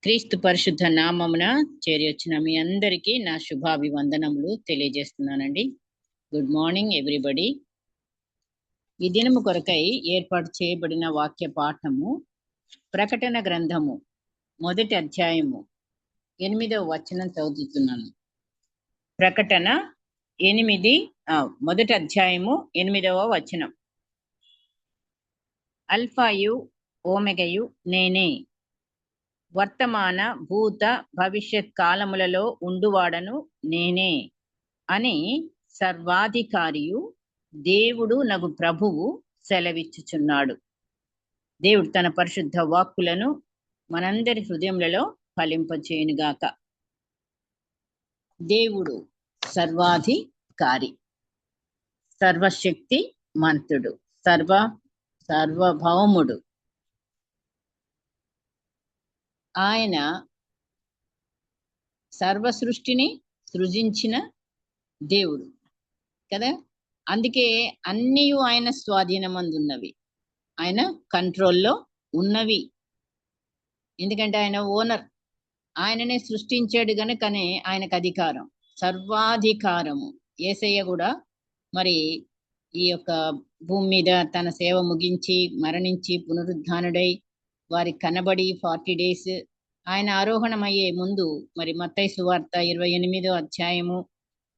క్రీస్తు పరిశుద్ధ నామమున చేరి వచ్చిన మీ అందరికీ నా శుభాభివందనములు తెలియజేస్తున్నానండి. Good morning everybody. ఈ దినము కొరకై ఏర్పాటు చేయబడిన వాక్య పాఠము ప్రకటన గ్రంథము 1వ అధ్యాయము 8వ వచనం చదువుతున్నాను. ప్రకటన 1వ అధ్యాయము 8వ వచనం. అల్ఫాయు ఓమెగయు నేనే, వర్తమాన భూత భవిష్యత్ కాలములలో ఉండువాడను నేనే అని సర్వాధికారియు దేవుడు నగు ప్రభువు సెలవిచ్చుచున్నాడు. దేవుడు తన పరిశుద్ధ వాక్కులను మనందరి హృదయములలో ఫలింపచేయునుగాక. దేవుడు సర్వాధికారి, సర్వశక్తి మంతుడు, సర్వభౌముడు. ఆయన సర్వ సృష్టిని సృజించిన దేవుడు కదా. అందుకే అన్నీ ఆయన స్వాధీనమందున్నవి, ఆయన కంట్రోల్లో ఉన్నవి. ఎందుకంటే ఆయన ఓనర్, ఆయననే సృష్టించాడు కనుకనే ఆయనకు అధికారం, సర్వాధికారము. యేసయ్య కూడా మరి ఈ యొక్క భూమి మీద తన సేవ ముగించి మరణించి పునరుద్ధానుడై వారికి కనబడి 40 days ఆయన ఆరోహణమయ్యే ముందు మరి మత్తయి సువార్త 28వ అధ్యాయము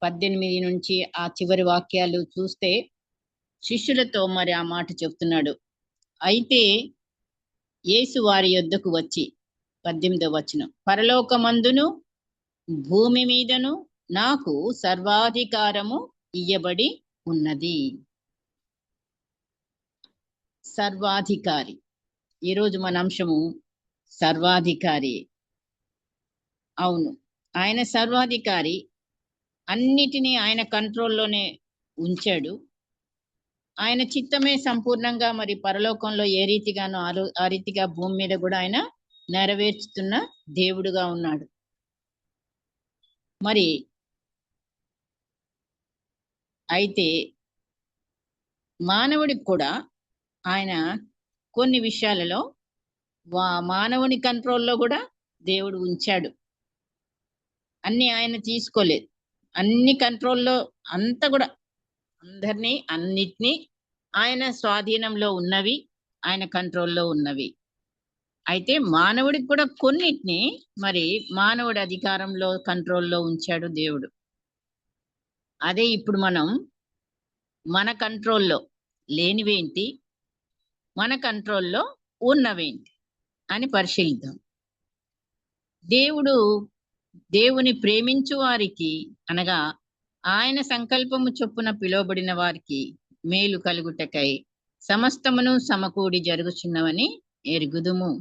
18 నుంచి ఆ చివరి వాక్యాలు చూస్తే శిష్యులతో మరి ఆ మాట చెప్తున్నాడు. అయితే యేసు వారి యొద్దకు వచ్చి 18వ వచనం, పరలోకమందును భూమి మీదను నాకు సర్వాధికారము ఇయ్యబడి ఉన్నది. సర్వాధికారి. ఈరోజు మన అంశము సర్వాధికారి. అవును, ఆయన సర్వాధికారి. అన్నిటినీ ఆయన కంట్రోల్లోనే ఉంచాడు. ఆయన చిత్తమే సంపూర్ణంగా మరి పరలోకంలో ఏ రీతిగానో ఆ రీతిగా భూమి మీద కూడా ఆయన నెరవేర్చుతున్న దేవుడుగా ఉన్నాడు. మరి అయితే మానవుడికి కూడా ఆయన కొన్ని విషయాలలో మానవుని కంట్రోల్లో కూడా దేవుడు ఉంచాడు. అన్ని ఆయన తీసుకోలేదు, అన్ని కంట్రోల్లో అంతా కూడా అందరినీ అన్నిటినీ ఆయన స్వాధీనంలో ఉన్నవి, ఆయన కంట్రోల్లో ఉన్నవి. అయితే మానవుడికి కూడా కొన్నిటిని మరి మానవుడి అధికారంలో కంట్రోల్లో ఉంచాడు దేవుడు. అదే ఇప్పుడు మనం మన కంట్రోల్లో లేనివేంటి, మన కంట్రోల్లో ఉన్నవేంటి అని పరిశీలిద్దాం. దేవుని ప్రేమించు వారికి అనగా ఆయన సంకల్పము చొప్పున పిలువబడిన వారికి మేలు కలుగుటకై సమస్తమును సమకూడి జరుగుచున్నవని ఎరుగుదుము.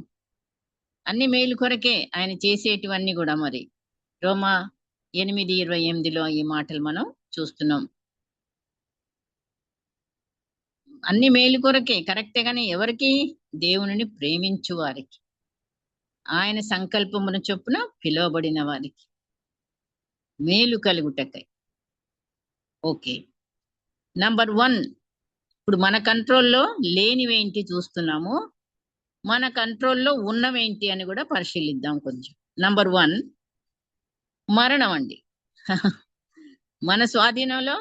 అన్ని మేలు కొరకే ఆయన చేసేటివన్నీ కూడా మరి రోమా 8:28లో ఈ మాటలు మనం చూస్తున్నాం. అన్ని మేలు కొరకే, కరెక్టే. కానీ ఎవరికి? దేవుని ప్రేమించు వారికి, ఆయన సంకల్పమును చొప్పున పిలువబడిన వారికి మేలు కలుగుటకై. ఓకే, నంబర్ 1, ఇప్పుడు మన కంట్రోల్లో లేనివేంటి చూస్తున్నాము, మన కంట్రోల్లో ఉన్నవేంటి అని కూడా పరిశీలిద్దాం కొంచెం. నంబర్ 1 మరణం అండి. మన స్వాధీనంలో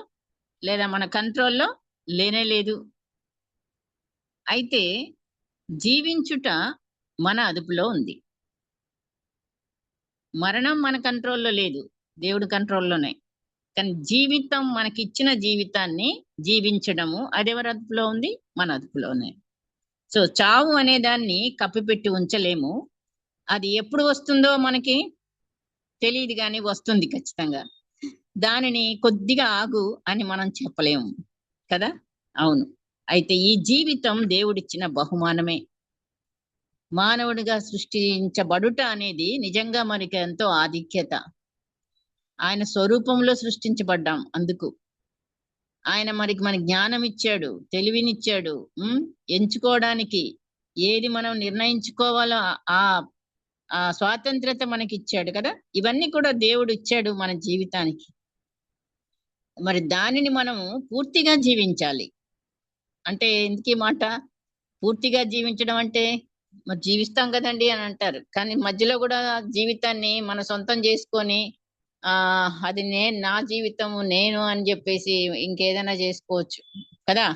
లేదా మన కంట్రోల్లో లేనే లేదు. అయితే జీవించుట మన అదుపులో ఉంది. మరణం మన కంట్రోల్లో లేదు, దేవుడి కంట్రోల్లోనే. కానీ జీవితం, మనకిచ్చిన జీవితాన్ని జీవించడము అది ఎవరి అదుపులో ఉంది? మన అదుపులోనే. సో చావు అనే దాన్ని కప్పిపెట్టి ఉంచలేము. అది ఎప్పుడు వస్తుందో మనకి తెలియదు, కానీ వస్తుంది ఖచ్చితంగా. దానిని కొద్దిగా ఆగు అని మనం చెప్పలేము కదా. అవును. అయితే ఈ జీవితం దేవుడిచ్చిన బహుమానమే. మానవుడిగా సృష్టించబడుట అనేది నిజంగా మనకి ఎంతో ఆధిక్యత. ఆయన స్వరూపంలో సృష్టించబడ్డాం. అందుకు ఆయన మన జ్ఞానం ఇచ్చాడు, తెలివినిచ్చాడు, ఎంచుకోవడానికి ఏది మనం నిర్ణయించుకోవాలో ఆ స్వాతంత్రత మనకి ఇచ్చాడు కదా. ఇవన్నీ కూడా దేవుడు ఇచ్చాడు మన జీవితానికి. మరి దానిని మనము పూర్తిగా జీవించాలి. అంటే ఎందుకు ఈ మాట పూర్తిగా జీవించడం అంటే? మరి జీవిస్తాం కదండి అని అంటారు. కానీ మధ్యలో కూడా జీవితాన్ని మన సొంతం చేసుకొని అది నా జీవితము నేను అని చెప్పేసి ఇంకేదైనా చేసుకోవచ్చు కదా.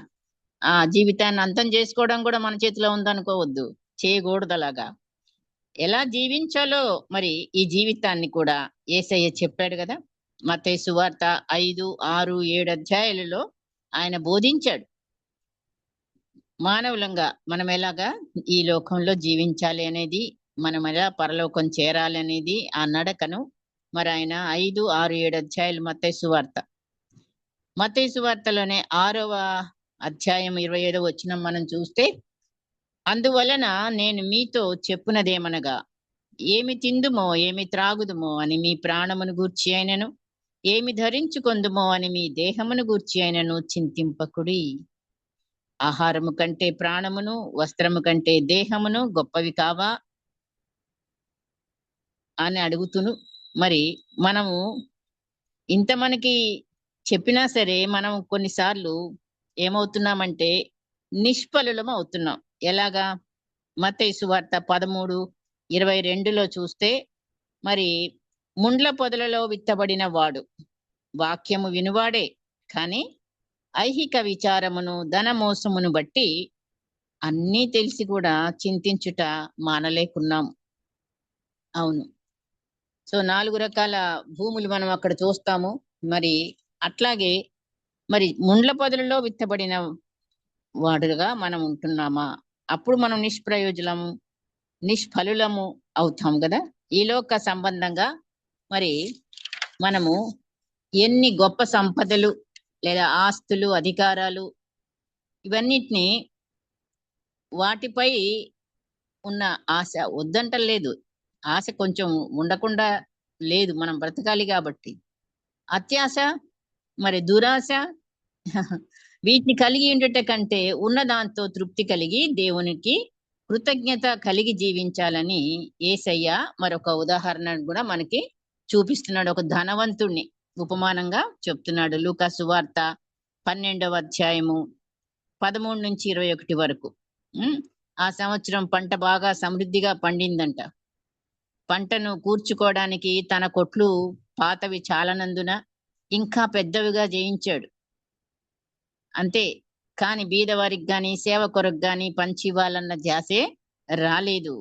జీవితాన్ని అంతం చేసుకోవడం కూడా మన చేతిలో ఉందనుకోవద్దు. చేయకూడదు అలాగా. ఎలా జీవించాలో మరి ఈ జీవితాన్ని కూడా యేసయ్య చెప్పాడు కదా. మత్తయి సువార్త 5, 6, 7 అధ్యాయాలలో ఆయన బోధించాడు. మానవులంగా మనం ఎలాగా ఈ లోకంలో జీవించాలి అనేది, మనం ఎలా పరలోకం చేరాలి అనేది ఆ నడకను మరి ఆయన 5, 6, 7 అధ్యాయాలు మత్తయి సువార్తలోనే 6వ అధ్యాయం 27వ వచనం మనం చూస్తే, అందువలన నేను మీతో చెప్పునదేమనగా, ఏమి తిందుమో ఏమి త్రాగుదుమో అని మీ ప్రాణమును గూర్చి అయినను, ఏమి ధరించుకొందుమో అని మీ దేహమును గూర్చి అయినను చింతింపకుడి. ఆహారము కంటే ప్రాణమును, వస్త్రము కంటే దేహమును గొప్పవి కావా అని అడుగుతును. మరి మనము ఇంత మనకి చెప్పినా సరే మనం కొన్నిసార్లు ఏమవుతున్నామంటే నిష్ఫలులం అవుతున్నాం. ఎలాగా? మత్తయి సువార్త 13:22లో చూస్తే, మరి ముండ్ల పొదలలో విత్తబడిన వాడు వాక్యము వినువాడే, కానీ ఐహిక విచారమును ధనమోసమును బట్టి అన్నీ తెలిసి కూడా చింతించుట మానలేకున్నాం. అవును. సో 4 రకాల భూములు మనం అక్కడ చూస్తాము. మరి అట్లాగే మరి ముండ్ల పొదలలో విత్తబడిన వాడుగా మనం ఉంటున్నామా? అప్పుడు మనం నిష్ప్రయోజనము, నిష్ఫలులము అవుతాం కదా. ఈ లోక సంబంధంగా మరి మనము ఎన్ని గొప్ప సంపదలు లేదా ఆస్తులు, అధికారాలు ఇవన్నిటిని వాటిపై ఉన్న ఆశ వద్దంటలేదు. ఆశ కొంచెం ఉండకుండా లేదు, మనం బ్రతకాలి కాబట్టి. అత్యాశ, మరి దురాశ వీటిని కలిగి ఉండట కంటే ఉన్న దాంతో తృప్తి కలిగి దేవునికి కృతజ్ఞత కలిగి జీవించాలని యేసయ్య మరొక ఉదాహరణ కూడా మనకి చూపిస్తున్నాడు. ఒక ధనవంతుణ్ణి ఉపమానంగా చెప్తున్నాడు. లూకా సువార్త 12వ అధ్యాయము 13 నుంచి 21 వరకు. ఆ సంవత్సరం పంట బాగా సమృద్ధిగా పండిందంట. పంటను కూర్చుకోవడానికి తన కొట్లు పాతవి చాలనందున ఇంకా పెద్దవిగా చేయించాడు. అంతే, కాని బీదవారికి గాని సేవ కొరకు గాని పంచి ఇవ్వాలన్న ధ్యాసే రాలేదు.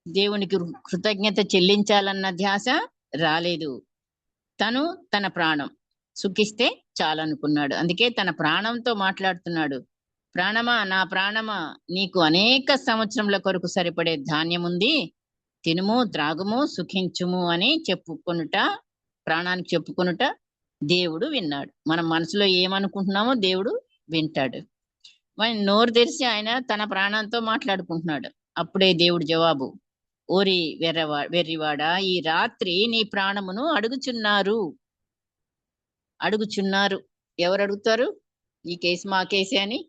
దేవునికి కృతజ్ఞత చెల్లించాలన్న ధ్యాస రాలేదు. తను తన ప్రాణం సుఖిస్తే చాలనుకున్నాడు. అందుకే తన ప్రాణంతో మాట్లాడుతున్నాడు. ప్రాణమా, నా ప్రాణమా, నీకు అనేక సంవత్సరముల కొరకు సరిపడే ధాన్యం ఉంది, తినుము, త్రాగుము, సుఖించుము అని చెప్పుకొనుట, ప్రాణానికి చెప్పుకొనుట దేవుడు విన్నాడు. మనం మనసులో ఏమనుకుంటున్నామో దేవుడు వింటాడు. మరి నోరు తెరిచి ఆయన తన ప్రాణంతో మాట్లాడుకుంటున్నాడు. అప్పుడే దేవుడు జవాబు, ఓరి వెర్రివాడా, ఈ రాత్రి నీ ప్రాణమును అడుగుచున్నారు. ఎవరు అడుగుతారు? ఈ కేసు మా కేసే అని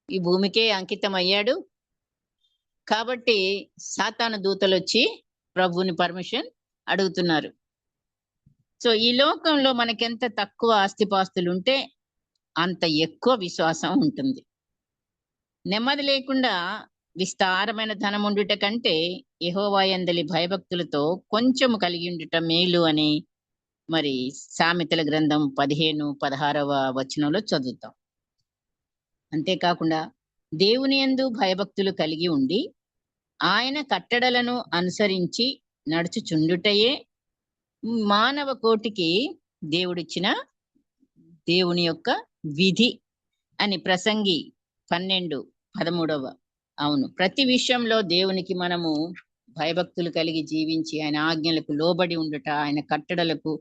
ఈ భూమికే అంకితం అయ్యాడు కాబట్టి సాతాను దూతలు వచ్చి ప్రభువుని పర్మిషన్ అడుగుతున్నారు. సో ఈ లోకంలో మనకెంత తక్కువ ఆస్తిపాస్తులు ఉంటే అంత ఎక్కువ విశ్వాసం ఉంటుంది. నెమ్మది లేకుండా విస్తారమైన ధనం ఉండుట కంటే యెహోవా యందలి భయభక్తులతో కొంచెము కలిగి ఉండుట మేలు అని మరి సామెతల గ్రంథం 15:16వ వచనంలో చదువుతాం. అంతేకాకుండా దేవుని యందు భయభక్తులు కలిగి ఉండి ఆయన కట్టడలను అనుసరించి నడుచుచుండుటయే మానవ కోటికి దేవుడిచ్చిన దేవుని యొక్క విధి అని ప్రసంగి 12:13. అవును, ప్రతి విషయంలో దేవునికి మనము భయభక్తులు కలిగి జీవించి ఆయన ఆజ్ఞలకు లోబడి ఉండుట, ఆయన కట్టడలకు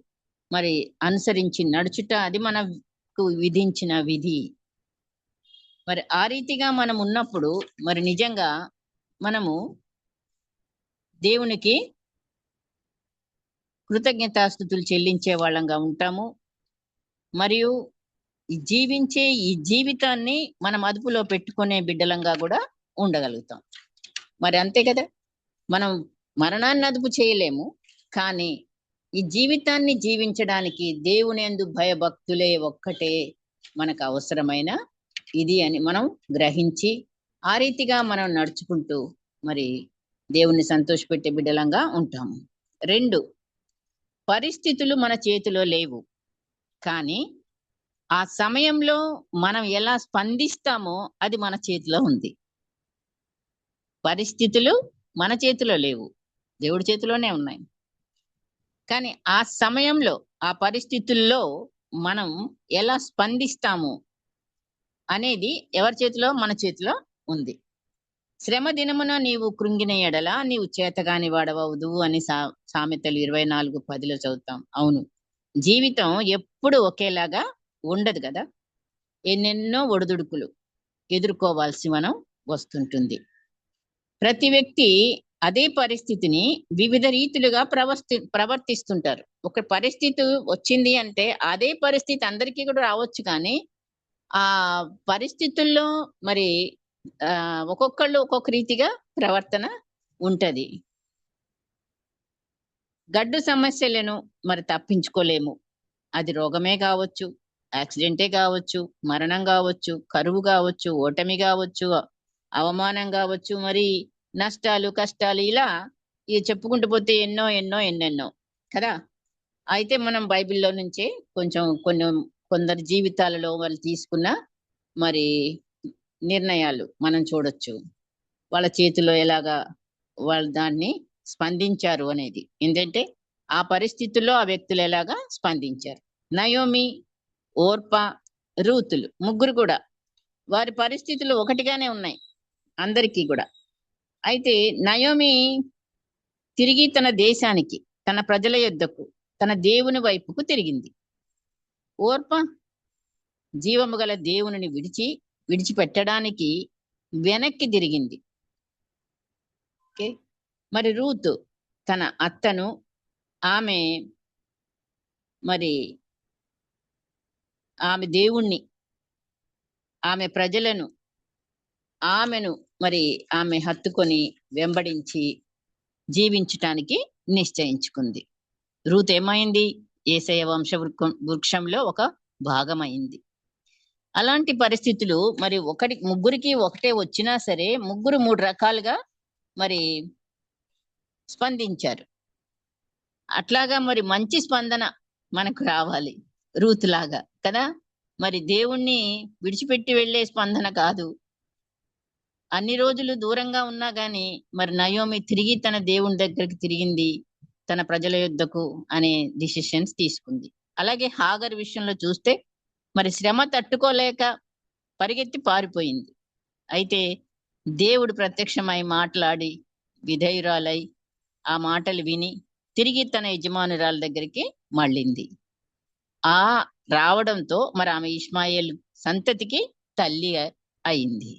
మరి అనుసరించి నడుచుట, అది మనకు విధించిన విధి. మరి ఆ రీతిగా మనం ఉన్నప్పుడు మరి నిజంగా మనము దేవునికి కృతజ్ఞతాస్తుతులు చెల్లించే వాళ్ళంగా ఉంటాము. మరియు జీవించే ఈ జీవితాన్ని మనం అదుపులో పెట్టుకునే బిడ్డలంగా కూడా ఉండగలుగుతాం. మరి అంతే కదా, మనం మరణాన్ని అదుపు చేయలేము, కానీ ఈ జీవితాన్ని జీవించడానికి దేవుని యందు భయభక్తులే ఒక్కటే మనకు అవసరమైన ఇది అని మనం గ్రహించి ఆ రీతిగా మనం నడుచుకుంటూ మరి దేవుణ్ణి సంతోషపెట్టే బిడ్డలంగా ఉంటాము. 2, పరిస్థితులు మన చేతిలో లేవు. కానీ ఆ సమయంలో మనం ఎలా స్పందిస్తామో అది మన చేతిలో ఉంది. పరిస్థితులు మన చేతిలో లేవు. దేవుడి చేతిలోనే ఉన్నాయి. కానీ ఆ సమయంలో, ఆ పరిస్థితుల్లో మనం ఎలా స్పందిస్తాము అనేది ఎవరి చేతిలో? మన చేతిలో ఉంది. శ్రమ దినమున నీవు కృంగిన ఎడల నీవు చేతగాని వాడవవుదువు అని సామెతలు 24:10 చదువుతాం. అవును. జీవితం ఎప్పుడు ఒకేలాగా ఉండదు కదా! ఎన్నెన్నో ఒడిదుడుకులు ఎదుర్కోవాల్సి మనం వస్తుంటుంది. ప్రతి వ్యక్తి అదే పరిస్థితిని వివిధ రీతులుగా ప్రవర్తిస్తుంటారు. ఒక పరిస్థితి వచ్చింది అంటే అదే పరిస్థితి అందరికీ కూడా రావచ్చు. కానీ ఆ పరిస్థితుల్లో మరి ఒక్కొక్కళ్ళు ఒక్కొక్క రీతిగా ప్రవర్తన ఉంటది. గడ్డు సమస్యలను మరి తప్పించుకోలేము. అది రోగమే కావచ్చు, యాక్సిడెంటే కావచ్చు, మరణం కావచ్చు, కరువు కావచ్చు, ఓటమి కావచ్చు, అవమానం కావచ్చు, మరి నష్టాలు, కష్టాలు ఇలా చెప్పుకుంటూ పోతే ఎన్నెన్నో కదా! అయితే మనం బైబిల్‌లో నుంచే కొంచెం కొందరి జీవితాలలో వాళ్ళు తీసుకున్న మరి నిర్ణయాలు మనం చూడొచ్చు. వాళ్ళ చేతిలో ఎలాగా వాళ్ళు దాన్ని స్పందించారు అనేది. ఏంటంటే ఆ పరిస్థితుల్లో ఆ వ్యక్తులు ఎలాగా స్పందించారు. నయోమి, ఓర్పా, రూతులు ముగ్గురు కూడా వారి పరిస్థితులు ఒకటిగానే ఉన్నాయి అందరికీ కూడా. అయితే నయోమి తిరిగి తన దేశానికి, తన ప్రజల యొద్దకు, తన దేవుని వైపుకు తిరిగింది. ఓర్ప జీవము గల దేవునిని విడిచిపెట్టడానికి వెనక్కి తిరిగింది. ఓకే. మరి రూతు తన అత్తను, ఆమె మరి ఆమె దేవుణ్ణి, ఆమె ప్రజలను, ఆమెను మరి ఆమె హత్తుకొని వెంబడించి జీవించటానికి నిశ్చయించుకుంది. రూత్ ఏమైంది? యేసయ్య వృక్షంలో ఒక భాగమైంది. అలాంటి పరిస్థితులు మరి ముగ్గురికి ఒకటే వచ్చినా సరే ముగ్గురు 3 రకాలుగా మరి స్పందించారు. అట్లాగా మరి మంచి స్పందన మనకు రావాలి రూత్ లాగా కదా! మరి దేవుణ్ణి విడిచిపెట్టి వెళ్ళే స్పందన కాదు. అన్ని రోజులు దూరంగా ఉన్నా గాని మరి నయోమి తిరిగి తన దేవుని దగ్గరికి తిరిగింది. తన ప్రజల యొద్దకు అనే డిసిషన్స్ తీసుకుంది. అలాగే హాగర్ విషయంలో చూస్తే మరి శ్రమ తట్టుకోలేక పరిగెత్తి పారిపోయింది. అయితే దేవుడు ప్రత్యక్షమై మాట్లాడి విధేయురాలై ఆ మాటలు విని తిరిగి తన యజమానురాల దగ్గరికి మళ్ళింది. ఆ రావడంతో మరి ఆమె ఇష్మాయేలు సంతతికి తల్లి అయింది.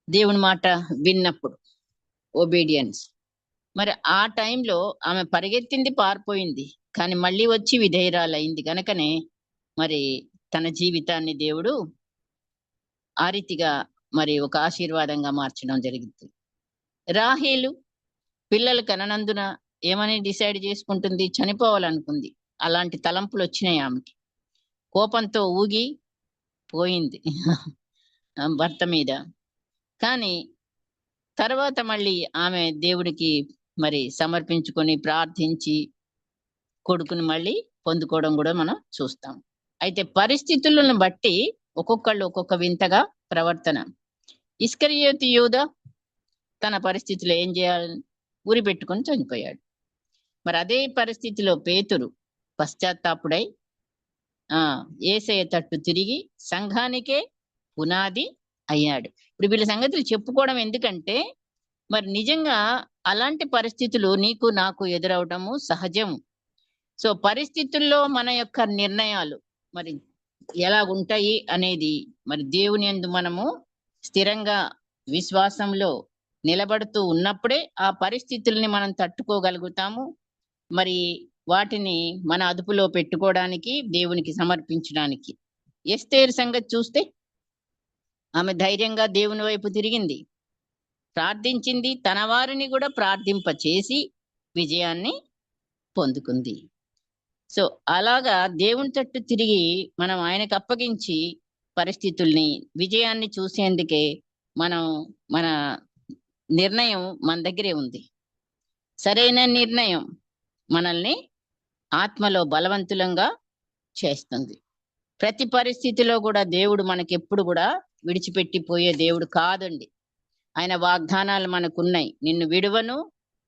దేవుని మాట విన్నప్పుడు ఒబీడియన్స్. మరి ఆ టైంలో ఆమె పరిగెత్తింది పారిపోయింది. కానీ మళ్ళీ వచ్చి విధేయురాలైంది కనుకనే మరి తన జీవితాన్ని దేవుడు ఆ రీతిగా మరి ఒక ఆశీర్వాదంగా మార్చడం జరిగింది. రాహేలు పిల్లలు కననందున ఏమని డిసైడ్ చేసుకుంటుంది? చనిపోవాలనుకుంది. అలాంటి తలంపులు వచ్చినాయి ఆమెకి. కోపంతో ఊగి పోయింది భర్త మీద. కానీ తర్వాత మళ్ళీ ఆమె దేవుడికి మరి సమర్పించుకొని ప్రార్థించి కొడుకుని మళ్ళీ పొందుకోవడం కూడా మనం చూస్తాం. అయితే పరిస్థితులను బట్టి ఒక్కొక్కళ్ళు ఒక్కొక్క వింతగా ప్రవర్తన. ఇస్కరియోతు యూదా తన పరిస్థితిలో ఏం చేయాలని ఉరి పెట్టుకొని చనిపోయాడు. మరి అదే పరిస్థితిలో పేతురు పశ్చాత్తాపుడై యేసయ్య తట్టు తిరిగి సంఘానికే పునాది అయ్యాడు. ఇప్పుడు వీళ్ళ సంగతులు చెప్పుకోవడం ఎందుకంటే మరి నిజంగా అలాంటి పరిస్థితులు నీకు నాకు ఎదురవటము సహజం. సో పరిస్థితుల్లో మన యొక్క నిర్ణయాలు మరి ఎలా ఉంటాయి అనేది మరి దేవుని యందు మనము స్థిరంగా విశ్వాసంలో నిలబడుతూ ఉన్నప్పుడే ఆ పరిస్థితుల్ని మనం తట్టుకోగలుగుతాము. మరి వాటిని మన అదుపులో పెట్టుకోవడానికి, దేవునికి సమర్పించడానికి. ఎస్తేరు సంగతి చూస్తే ఆమె ధైర్యంగా దేవుని వైపు తిరిగింది, ప్రార్థించింది, తన వారిని కూడా ప్రార్థింప చేసి విజయాన్ని పొందుకుంది. సో అలాగా దేవుని తట్టు తిరిగి మనం ఆయనకు అప్పగించి పరిస్థితుల్ని విజయాన్ని చూసేందుకే మనం మన నిర్ణయం మన దగ్గరే ఉంది. సరైన నిర్ణయం మనల్ని ఆత్మలో బలవంతులంగా చేస్తుంది. ప్రతి పరిస్థితిలో కూడా దేవుడు మనకెప్పుడు కూడా విడిచిపెట్టి పోయే దేవుడు కాదండి. ఆయన వాగ్దానాలు మనకున్నాయి. నిన్ను విడువను,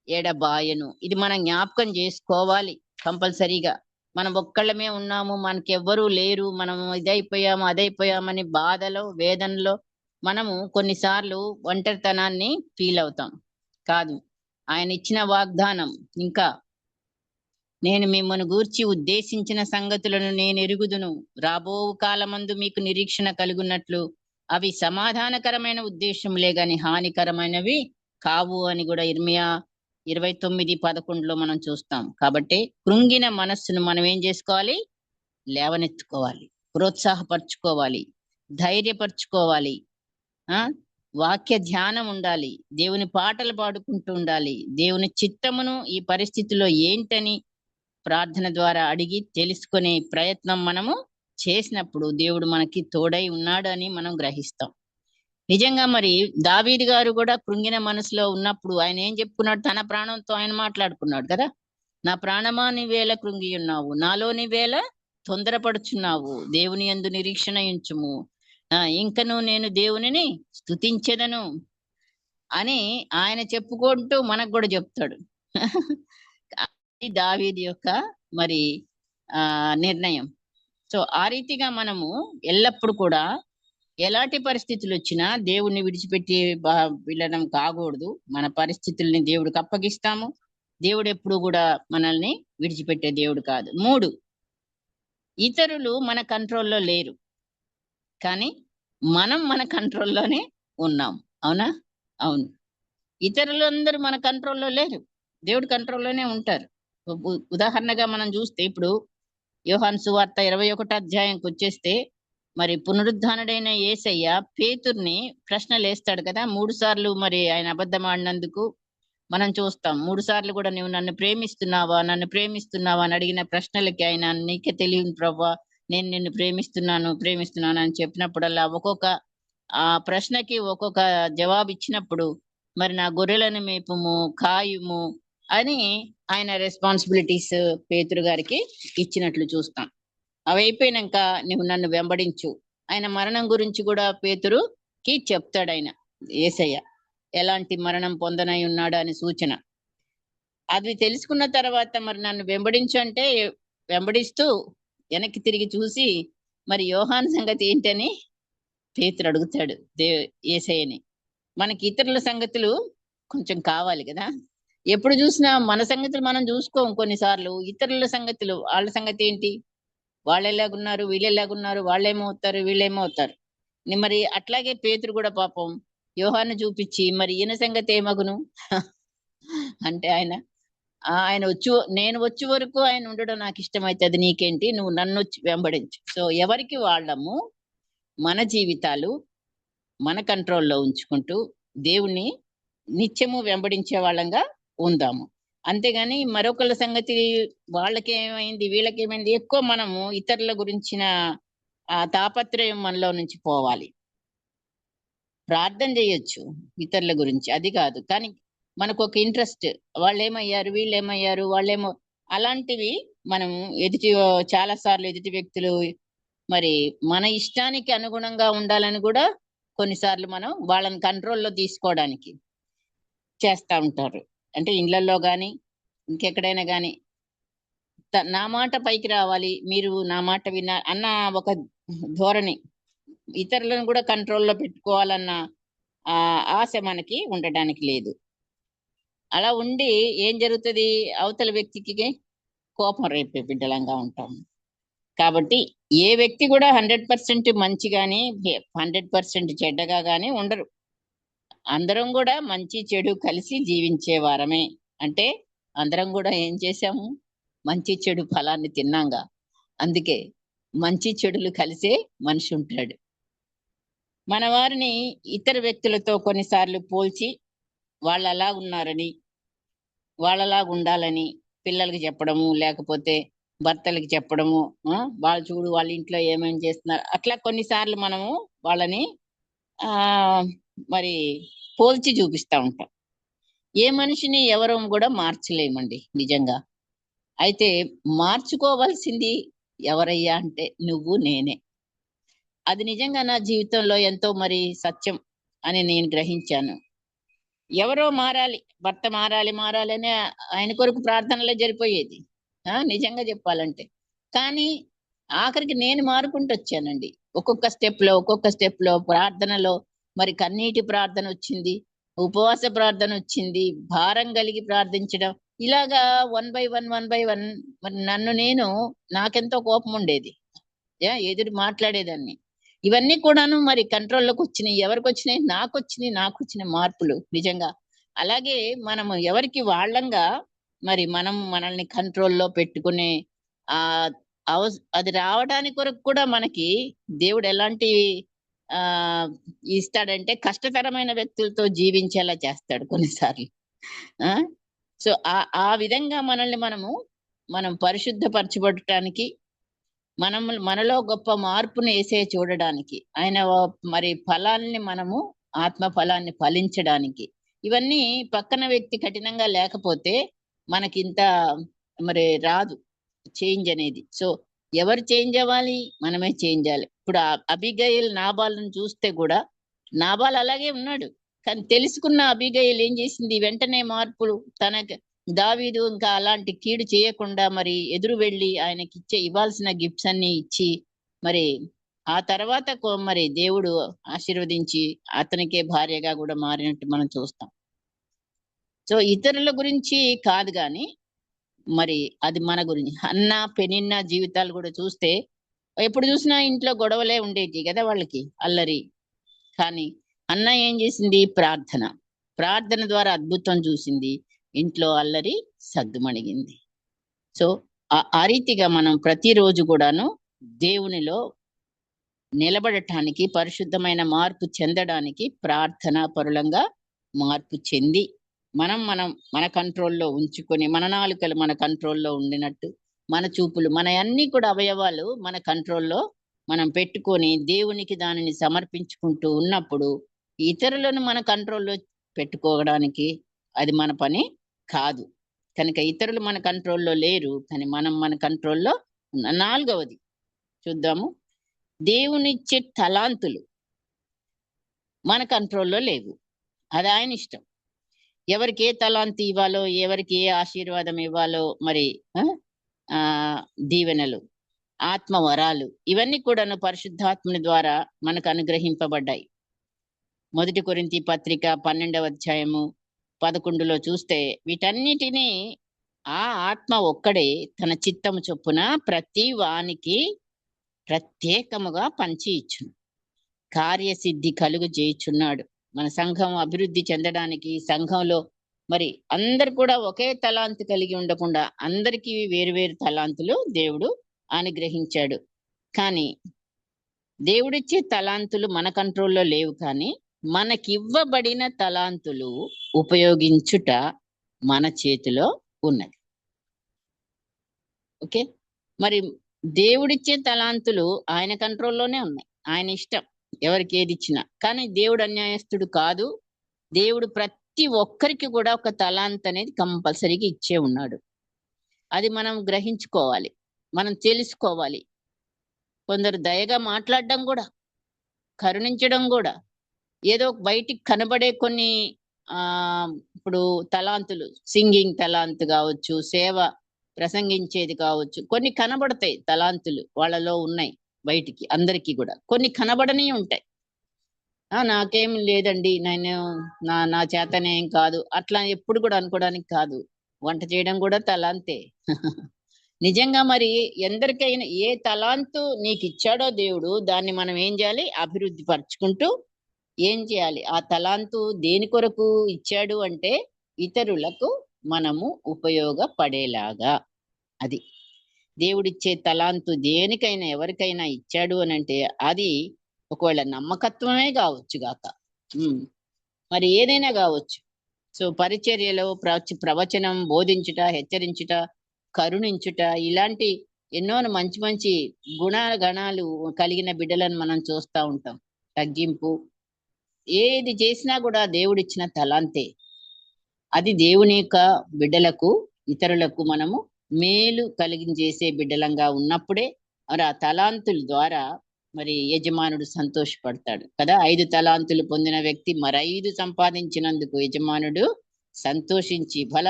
ఎడబాయను. ఇది మనం జ్ఞాపకం చేసుకోవాలి కంపల్సరీగా. మనం ఒక్కళ్ళమే ఉన్నాము, మనకెవ్వరూ లేరు, మనం ఇదైపోయాము అదైపోయామని బాధలో వేదనలో మనము కొన్నిసార్లు ఒంటరితనాన్ని ఫీల్ అవుతాం. కాదు, ఆయన ఇచ్చిన వాగ్దానం ఇంకా, నేను మిమ్మల్ని గూర్చి ఉద్దేశించిన సంగతులను నేను ఎరుగుదును, రాబో కాలమందు మీకు నిరీక్షణ కలుగున్నట్లు అవి సమాధానకరమైన ఉద్దేశంలే గాని హానికరమైనవి కావు అని కూడా ఇర్మియా 29:11 మనం చూస్తాం. కాబట్టి కృంగిన మనస్సును మనం ఏం చేసుకోవాలి? లేవనెత్తుకోవాలి, ప్రోత్సాహపరచుకోవాలి, ధైర్యపరచుకోవాలి. ఆ వాక్య ధ్యానం ఉండాలి, దేవుని పాటలు పాడుకుంటూ ఉండాలి, దేవుని చిత్తమును ఈ పరిస్థితిలో ఏంటని ప్రార్థన ద్వారా అడిగి తెలుసుకునే ప్రయత్నం మనము చేసినప్పుడు దేవుడు మనకి తోడై ఉన్నాడు అని మనం గ్రహిస్తాం. నిజంగా మరి దావీదు గారు కూడా కృంగిన మనసులో ఉన్నప్పుడు ఆయన ఏం చెప్పుకున్నాడు? తన ప్రాణంతో ఆయన మాట్లాడుకున్నాడు కదా. నా ప్రాణమా నీవేళ కృంగి ఉన్నావు, నాలో నీవేళ తొందరపడుచున్నావు, దేవుని యందు నిరీక్షణ ఉంచుము, ఇంకను నేను దేవునిని స్తుతించెదను అని ఆయన చెప్పుకుంటూ మనకు కూడా చెప్తాడు. దావీదు యొక్క మరి నిర్ణయం. సో ఆ రీతిగా మనము ఎల్లప్పుడు కూడా ఎలాంటి పరిస్థితులు వచ్చినా దేవుణ్ణి విడిచిపెట్టి వెళ్ళడం కాకూడదు. మన పరిస్థితుల్ని దేవుడికి అప్పగిస్తాము. దేవుడు ఎప్పుడు కూడా మనల్ని విడిచిపెట్టే దేవుడు కాదు. 3, ఇతరులు మన కంట్రోల్లో లేరు, కానీ మనం మన కంట్రోల్లోనే ఉన్నాం. అవునా? అవును. ఇతరులందరూ మన కంట్రోల్లో లేరు, దేవుడి కంట్రోల్లోనే ఉంటారు. ఉదాహరణగా మనం చూస్తే ఇప్పుడు యోహాను సువార్త 21వ అధ్యాయంకి వచ్చేస్తే మరి పునరుద్ధానుడైన యేసయ్య పేతుర్ని ప్రశ్నలు వేస్తాడు కదా. 3 సార్లు మరి ఆయన అబద్ధం ఆడినందుకు మనం చూస్తాం. 3 సార్లు కూడా నువ్వు నన్ను ప్రేమిస్తున్నావా అని అడిగిన ప్రశ్నలకి ఆయన, నీకే తెలియదు ప్రభువా, నేను నిన్ను ప్రేమిస్తున్నాను అని చెప్పినప్పుడల్లా ఒక్కొక్క ఆ ప్రశ్నకి ఒక్కొక్క జవాబు ఇచ్చినప్పుడు మరి నా గొర్రెలను మేపుము, కాయుము అని ఆయన రెస్పాన్సిబిలిటీస్ పేతురు గారికి ఇచ్చినట్లు చూస్తాం. అవి అయిపోయినాక నువ్వు నన్ను వెంబడించు, ఆయన మరణం గురించి కూడా పేతురుకి చెప్తాడు ఆయన యేసయ్య, ఎలాంటి మరణం పొందనై ఉన్నాడు అని సూచన. అది తెలుసుకున్న తర్వాత మరి నన్ను వెంబడించు అంటే వెంబడిస్తూ వెనక్కి తిరిగి చూసి మరి యోహాను సంగతి ఏంటని పేతురు అడుగుతాడు యేసయ్యని. మనకి ఇతరుల సంగతులు కొంచెం కావాలి కదా. ఎప్పుడు చూసినా మన సంగతులు మనం చూసుకోం. కొన్నిసార్లు ఇతరుల సంగతులు, వాళ్ళ సంగతి ఏంటి, వాళ్ళు ఎలాగున్నారు, వీళ్ళు ఎలాగున్నారు, వాళ్ళేమవుతారు, వీళ్ళేమవుతారు. మరి అట్లాగే పేతురు కూడా పాపం యోహాను చూపించి మరి ఈయన సంగతి ఏమగును అంటే ఆయన నేను వచ్చే వరకు ఆయన ఉండడం నాకు ఇష్టమైతే నీకేంటి, నువ్వు నన్ను వచ్చి వెంబడించు. సో ఎవరికి వాళ్ళము మన జీవితాలు మన కంట్రోల్లో ఉంచుకుంటూ దేవుణ్ణి నిత్యము వెంబడించే వాళ్ళంగా ఉందాము. అంతేగాని మరొకళ్ళ సంగతి వాళ్ళకేమైంది వీళ్ళకేమైంది ఎక్కువ మనము ఇతరుల గురించిన ఆ తాపత్రయం మనలో నుంచి పోవాలి. ప్రార్థన చేయొచ్చు ఇతరుల గురించి, అది కాదు, కానీ మనకు ఒక ఇంట్రెస్ట్, వాళ్ళేమయ్యారు వీళ్ళేమయ్యారు వాళ్ళేమో, అలాంటివి మనం చాలా సార్లు ఎదుటి వ్యక్తులు మరి మన ఇష్టానికి అనుగుణంగా ఉండాలని కూడా కొన్నిసార్లు మనం వాళ్ళని కంట్రోల్లో తీసుకోవడానికి చేస్తా ఉంటారు. అంటే ఇళ్లలో గాని ఇంకెక్కడైనా గాని నా మాట పైకి రావాలి, మీరు నా మాట విన్నా అన్న ఒక ధోరణి, ఇతరులను కూడా కంట్రోల్లో పెట్టుకోవాలన్న ఆశ మనకి ఉండడానికి లేదు. అలా ఉండి ఏం జరుగుతుంది, అవతల వ్యక్తికి కోపం రేపే బిడ్డలంగా ఉంటాం. కాబట్టి ఏ వ్యక్తి కూడా 100% మంచి గాని 100% చెడ్డగా గాని ఉండరు. అందరం కూడా మంచి చెడు కలిసి జీవించే వారమే. అంటే అందరం కూడా ఏం చేశాము, మంచి చెడు ఫలాన్ని తిన్నాంగా. అందుకే మంచి చెడులు కలిసే మనిషి ఉంటాడు. మన వారిని ఇతర వ్యక్తులతో కొన్నిసార్లు పోల్చి వాళ్ళు అలా ఉన్నారని, వాళ్ళలా ఉండాలని పిల్లలకి చెప్పడము, లేకపోతే భర్తలకి చెప్పడము, వాళ్ళు చూడు వాళ్ళ ఇంట్లో ఏమేమి చేస్తున్నారు, అట్లా కొన్నిసార్లు మనము వాళ్ళని ఆ మరి పోల్చి చూపిస్తా ఉంటాం. ఏ మనిషిని ఎవరం కూడా మార్చలేమండి నిజంగా. అయితే మార్చుకోవాల్సింది ఎవరయ్యా అంటే నువ్వు నేనే. అది నిజంగా నా జీవితంలో ఎంతో మరి సత్యం అని నేను గ్రహించాను. ఎవరో మారాలి, భర్త మారాలి మారాలి అని ఆయన కొరకు ప్రార్థనలే జరిపోయేది నిజంగా చెప్పాలంటే. కానీ ఆఖరికి నేను మారుకుంటూ వచ్చానండి. ఒక్కొక్క స్టెప్ లో ప్రార్థనలో మరి కన్నీటి ప్రార్థన వచ్చింది, ఉపవాస ప్రార్థన వచ్చింది, భారం కలిగి ప్రార్థించడం, ఇలాగా 1 బై 1 మరి నన్ను నేను, నాకెంతో కోపం ఉండేది, ఎదురు మాట్లాడేదాన్ని. ఇవన్నీ కూడాను మరి కంట్రోల్లోకి వచ్చినాయి. ఎవరికి వచ్చినాయి? నాకు వచ్చిన మార్పులు నిజంగా. అలాగే మనము ఎవరికి వాళ్ళంగా మరి మనం మనల్ని కంట్రోల్లో పెట్టుకునే ఆ అది రావడానికి కొరకు కూడా మనకి దేవుడు ఎలాంటి ఆ ఇస్తాడంటే కష్టతరమైన వ్యక్తులతో జీవించేలా చేస్తాడు కొన్నిసార్లు. ఆ సో ఆ విధంగా మనల్ని మనం పరిశుద్ధపరచబడటానికి, మనలో గొప్ప మార్పును యేసయ్య చూడడానికి, ఆయన మరి ఫలాల్ని ఆత్మ ఫలాన్ని ఫలించడానికి, ఇవన్నీ పక్కన వ్యక్తి కఠినంగా లేకపోతే మనకింత మరి రాదు చేంజ్ అనేది. సో ఎవరు చేంజ్ అవ్వాలి? మనమే చేంజ్ అవ్వాలి. ఇప్పుడు అబిగయీల్ నాబాలును చూస్తే కూడా, నాబాల్ అలాగే ఉన్నాడు. కానీ తెలుసుకున్న అబిగయీల్ ఏం చేసింది? వెంటనే మార్పులు, దావీదు ఇంకా అలాంటి కీడు చేయకుండా మరి ఎదురు వెళ్ళి ఆయనకి ఇవ్వాల్సిన గిఫ్ట్స్ అన్ని ఇచ్చి, మరి ఆ తర్వాత మరి దేవుడు ఆశీర్వదించి అతనికే భార్యగా కూడా మారినట్టు మనం చూస్తాం. సో ఇతరుల గురించి కాదు గాని మరి అది మన గురించి. అన్న పెనిన్న జీవితాలు కూడా చూస్తే ఎప్పుడు చూసినా ఇంట్లో గొడవలే ఉండేటి కదా వాళ్ళకి, అల్లరి. కానీ అన్న ఏం చేసింది? ప్రార్థన ద్వారా అద్భుతం చూసింది, ఇంట్లో అల్లరి సద్దుమణిగింది. సో ఆ రీతిగా మనం ప్రతిరోజు కూడాను దేవునిలో నిలబడటానికి, పరిశుద్ధమైన మార్పు చెందడానికి ప్రార్థనా పరులంగా మార్పు చెంది, మన కంట్రోల్లో ఉంచుకొని, మన నాలుకలు మన కంట్రోల్లో ఉండినట్టు, మన చూపులు, మన అన్ని కూడా అవయవాలు మన కంట్రోల్లో మనం పెట్టుకొని దేవునికి దానిని సమర్పించుకుంటూ ఉన్నప్పుడు ఇతరులను మన కంట్రోల్లో పెట్టుకోవడానికి అది మన పని కాదు. కనుక ఇతరులు మన కంట్రోల్లో లేరు, కానీ మనం మన కంట్రోల్లో ఉన్న. 4వది చూద్దాము. దేవునిచ్చే తలాంతులు మన కంట్రోల్లో లేవు, అది ఆయన ఇష్టం. ఎవరికి ఏ తలాంతి ఇవ్వాలో, ఎవరికి ఏ ఆశీర్వాదం ఇవ్వాలో, మరి దీవెనలు, ఆత్మ వరాలు, ఇవన్నీ కూడాను పరిశుద్ధాత్మని ద్వారా మనకు అనుగ్రహింపబడ్డాయి. 1 కొరింథీ పత్రిక 12వ అధ్యాయము 11లో చూస్తే వీటన్నిటినీ ఆ ఆత్మ ఒక్కడే తన చిత్తము చొప్పున ప్రతి వానికి ప్రత్యేకముగా పంచి ఇచ్చును, కార్యసిద్ధి కలుగు చేయుచున్నాడు. మన సంఘం అభివృద్ధి చెందడానికి, సంఘంలో మరి అందరు కూడా ఒకే తలాంతు కలిగి ఉండకుండా అందరికీ వేరువేరు తలాంతులు దేవుడు అనుగ్రహించాడు. కానీ దేవుడిచ్చే తలాంతులు మన కంట్రోల్లో లేవు, కానీ మనకివ్వబడిన తలాంతులు ఉపయోగించుట మన చేతిలో ఉన్నది. ఓకే, మరి దేవుడిచ్చే తలాంతులు ఆయన కంట్రోల్లోనే ఉన్నాయి, ఆయన ఇష్టం ఎవరికి ఏది ఇచ్చినా. కానీ దేవుడు అన్యాయస్తుడు కాదు. దేవుడు ప్రతి ఒక్కరికి కూడా ఒక తలాంత్ అనేది కంపల్సరీగా ఇచ్చే ఉన్నాడు. అది మనం గ్రహించుకోవాలి, మనం తెలుసుకోవాలి. కొందరు దయగా మాట్లాడడం కూడా, కరుణించడం కూడా, ఏదో బయటికి కనబడే కొన్ని ఇప్పుడు తలాంతులు, సింగింగ్ తలాంత్ కావచ్చు, సేవ ప్రసంగించేది కావచ్చు, కొన్ని కనబడతాయి తలాంతులు వాళ్ళలో ఉన్నాయి. బయటికి అందరికీ కూడా కొన్ని కనబడని ఉంటాయి. నాకేం లేదండి, నేను నా చేతనేం కాదు, అట్లా ఎప్పుడు కూడా అనుకోవడానికి కాదు. వంట చేయడం కూడా తలాంతే. నిజంగా మరి ఎందరికైనా ఏ తలాంతు నీకు ఇచ్చాడో దేవుడు, దాన్ని మనం ఏం చేయాలి? అభివృద్ధి పరుచుకుంటూ ఏం చేయాలి? ఆ తలాంతు దేని కొరకు ఇచ్చాడు అంటే ఇతరులకు మనము ఉపయోగపడేలాగా. అది దేవుడిచ్చే తలాంతు దేనికైనా ఎవరికైనా ఇచ్చాడు అని అంటే అది ఒకవేళ నమ్మకత్వమే కావచ్చు గాక, మరి ఏదైనా కావచ్చు. సో పరిచర్యలో ప్రవచనం బోధించుట, హెచ్చరించుట, కరుణించుట, ఇలాంటి ఎన్నో మంచి మంచి గణాలు కలిగిన బిడ్డలను మనం చూస్తూ ఉంటాం. తగ్గింపు, ఏది చేసినా కూడా దేవుడిచ్చిన తలాంతే. అది దేవుని యొక్క బిడ్డలకు, ఇతరులకు మనము మేలు కలిగించేసే బిడ్డలంగా ఉన్నప్పుడే మరి ఆ తలాంతుల ద్వారా మరి యజమానుడు సంతోషపడతాడు కదా. 5 తలాంతులు పొందిన వ్యక్తి మరి 5 సంపాదించినందుకు యజమానుడు సంతోషించి బల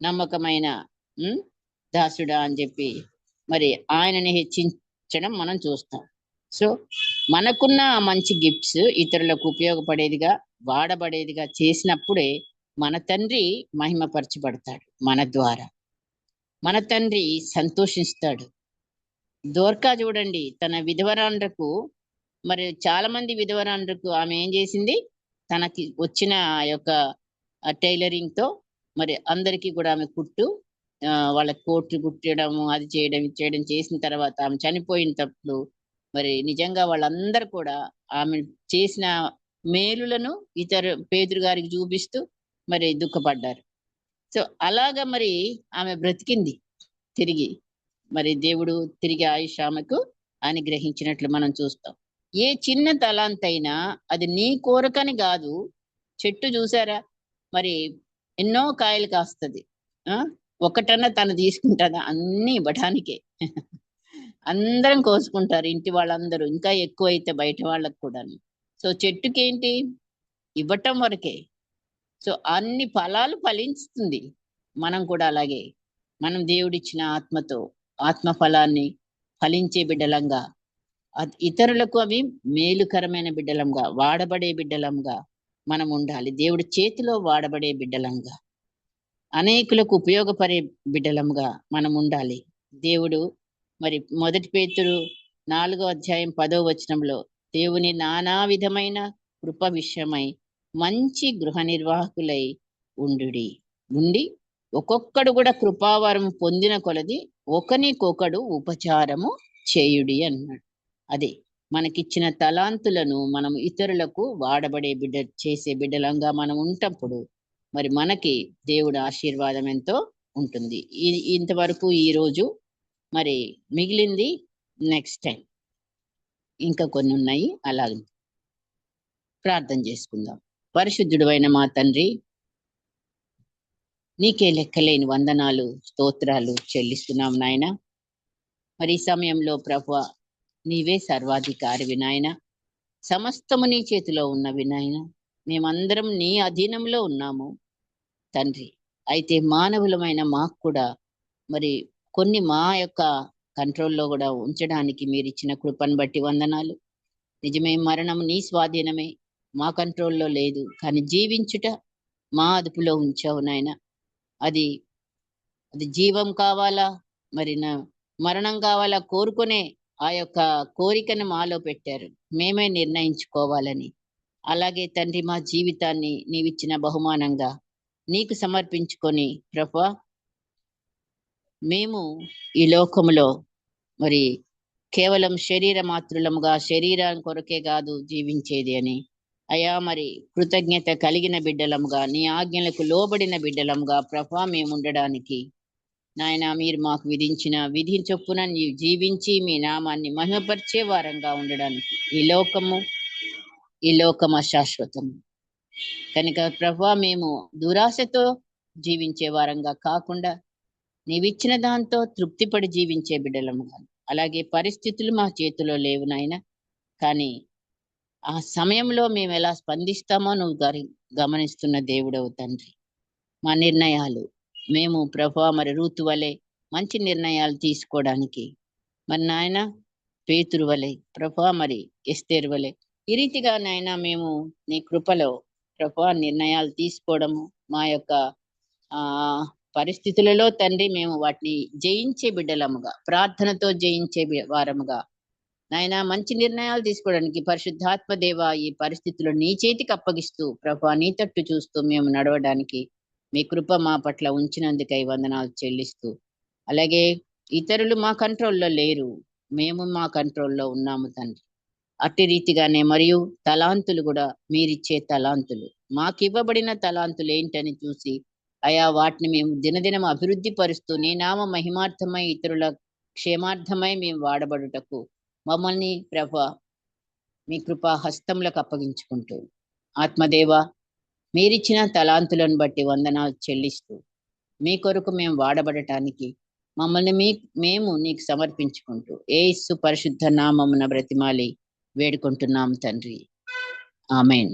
నమ్మకమైన దాసుడా అని చెప్పి మరి ఆయనని హెచ్చించడం మనం చూస్తాం. సో మనకున్న మంచి గిఫ్ట్స్ ఇతరులకు ఉపయోగపడేదిగా, వాడబడేదిగా చేసినప్పుడే మన తండ్రి మహిమపరచబడతాడు. మన ద్వారా మన తండ్రి సంతోషిస్తాడు. దోర్కా చూడండి, తన విధవరాండ్రకు మరి చాలా మంది విధవరాండ్రకు ఆమె ఏం చేసింది, తనకి వచ్చిన ఆ యొక్క టైలరింగ్ తో మరి అందరికీ కూడా ఆమె వాళ్ళ కోట్లు కుట్టడము, అది చేయడం ఇది చేయడం చేసిన తర్వాత ఆమె చనిపోయినప్పుడు మరి నిజంగా వాళ్ళందరూ కూడా ఆమె చేసిన మేలులను పేతురు గారికి చూపిస్తూ మరి దుఃఖపడ్డారు. సో అలాగా మరి ఆమె బ్రతికింది తిరిగి. మరి దేవుడు తిరిగి ఆయుష్ ఆమెకు అనుగ్రహించినట్లు మనం చూస్తాం. ఏ చిన్న తలాంతైనా అది నీ కోరకని కాదు. చెట్టు చూసారా, మరి ఎన్నో కాయలు కాస్తుంది. ఒకటన్నా తను తీసుకుంటుందా? అన్ని ఇవ్వడానికే. అందరం కోసుకుంటారు ఇంటి వాళ్ళందరూ, ఇంకా ఎక్కువ అయితే బయట వాళ్ళకు కూడా. సో చెట్టుకేంటి, ఇవ్వటం వరకే. సో అన్ని ఫలాలు ఫలిస్తుంది. మనం కూడా అలాగే మనం దేవుడిచ్చిన ఆత్మతో ఆత్మ ఫలాన్ని ఫలించే బిడ్డలంగా, ఇతరులకు అవి మేలుకరమైన బిడ్డలంగా, వాడబడే బిడ్డలంగా మనం ఉండాలి. దేవుడి చేతిలో వాడబడే బిడ్డలంగా, అనేకులకు ఉపయోగపడే బిడ్డలంగా మనం ఉండాలి. దేవుడు మరి 1 పేతురు 4వ అధ్యాయం 10వ వచనంలో దేవుని నానా విధమైన కృప విషయమై మంచి గృహ నిర్వాహకులై ఉండి ఒక్కొక్కడు కూడా కృపావరం పొందిన కొలది ఒకనికొకడు ఉపచారము చేయుడి అన్నాడు. అదే మనకిచ్చిన తలాంతులను మనం ఇతరులకు వాడబడే చేసే బిడ్డలంగా మనం ఉంటప్పుడు మరి మనకి దేవుడు ఆశీర్వాదం ఎంతో ఉంటుంది. ఇంతవరకు ఈరోజు మరి మిగిలింది నెక్స్ట్ టైం ఇంకా కొన్ని ఉన్నాయి. అలాగే ప్రార్థన చేసుకుందాం. పరిశుద్ధుడు అయిన మా తండ్రి, నీకే లెక్కలేని వందనాలు స్తోత్రాలు చెల్లిస్తున్నాం నాయన. మరి ఈ సమయంలో ప్రభువా, నీవే సర్వాధికారి వినాయన, సమస్తము నీ చేతిలో ఉన్న వినాయన. మేమందరం నీ అధీనంలో ఉన్నాము తండ్రి. అయితే మానవులమైన మాకు కూడా మరి కొన్ని మా యొక్క కంట్రోల్లో కూడా ఉంచడానికి మీరు ఇచ్చిన కృపను బట్టి వందనాలు. నిజమే, మరణం నీ స్వాధీనమే, మా కంట్రోల్లో లేదు. కానీ జీవించుట మా అదుపులో ఉంచావు నాయన. అది జీవం కావాలా మరి మరణం కావాలా కోరుకునే ఆ యొక్క కోరికను మాలో పెట్టారు, మేమే నిర్ణయించుకోవాలని. అలాగే తండ్రి, మా జీవితాన్ని నీవిచ్చిన బహుమానంగా నీకు సమర్పించుకొని ప్రభువా, మేము ఈ లోకములో మరి కేవలం శరీర మాత్రులముగా, శరీరం కొరకే కాదు జీవించేది అని అయా, మరి కృతజ్ఞత కలిగిన బిడ్డలముగా, నీ ఆజ్ఞలకు లోబడిన బిడ్డలముగా ప్రభువా మేము ఉండడానికి నాయన, మీరు మాకు విధించిన విధి చొప్పున నీవు జీవించి మీ నామాన్ని మహిమపరిచే వారంగా ఉండడానికి. ఈ లోకము అశాశ్వతము కనుక ప్రభువా, మేము దురాశతో జీవించే వారంగా కాకుండా నీవిచ్చిన దాంతో తృప్తిపడి జీవించే బిడ్డలముగా. అలాగే పరిస్థితులు మా చేతిలో లేవు నాయన, కానీ ఆ సమయంలో మేము ఎలా స్పందిస్తామో నువ్వు గమనిస్తున్న దేవుడవు తండ్రి. మా నిర్ణయాలు మేము ప్రభువా మరి రూతు వలె మంచి నిర్ణయాలు తీసుకోవడానికి, మరి నాయన పేతురు వలె ప్రభువా, మరి ఎస్తేరు వలె ఈ రీతిగా నాయన మేము నీ కృపలో ప్రభువా నిర్ణయాలు తీసుకోవడము, మా యొక్క పరిస్థితులలో తండ్రి మేము వాటిని జయించే బిడ్డలముగా, ప్రార్థనతో జయించే వారముగా నాయన మంచి నిర్ణయాలు తీసుకోవడానికి పరిశుద్ధాత్మ దేవ ఈ పరిస్థితుల్లో నీ చేతికి అప్పగిస్తూ ప్రభువా నీ తట్టు చూస్తూ మేము నడవడానికి మీ కృప మా పట్ల ఉంచినందుకై వందనాలు చెల్లిస్తూ, అలాగే ఇతరులు మా కంట్రోల్లో లేరు, మేము మా కంట్రోల్లో ఉన్నాము తండ్రి. అట్టి రీతిగానే మరియు తలాంతులు కూడా మీరిచ్చే తలాంతులు, మాకివ్వబడిన తలాంతులు ఏంటని చూసి అయా వాటిని మేము దినదినం అభివృద్ధి పరుస్తూ నీ నామ మహిమార్థమై ఇతరుల క్షేమార్థమై మేము వాడబడుటకు మమ్మల్ని ప్రభువా మీ కృపా హస్తములకు అప్పగించుకుంటూ, ఆత్మదేవ మీరిచ్చిన తలాంతులను బట్టి వందనాలు చెల్లిస్తూ, మీ కొరకు మేము వాడబడటానికి మమ్మల్ని మేము నీకు సమర్పించుకుంటూ యేసు పరిశుద్ధ నామమున బ్రతిమాలి వేడుకుంటున్నాం తండ్రి. ఆమెన్.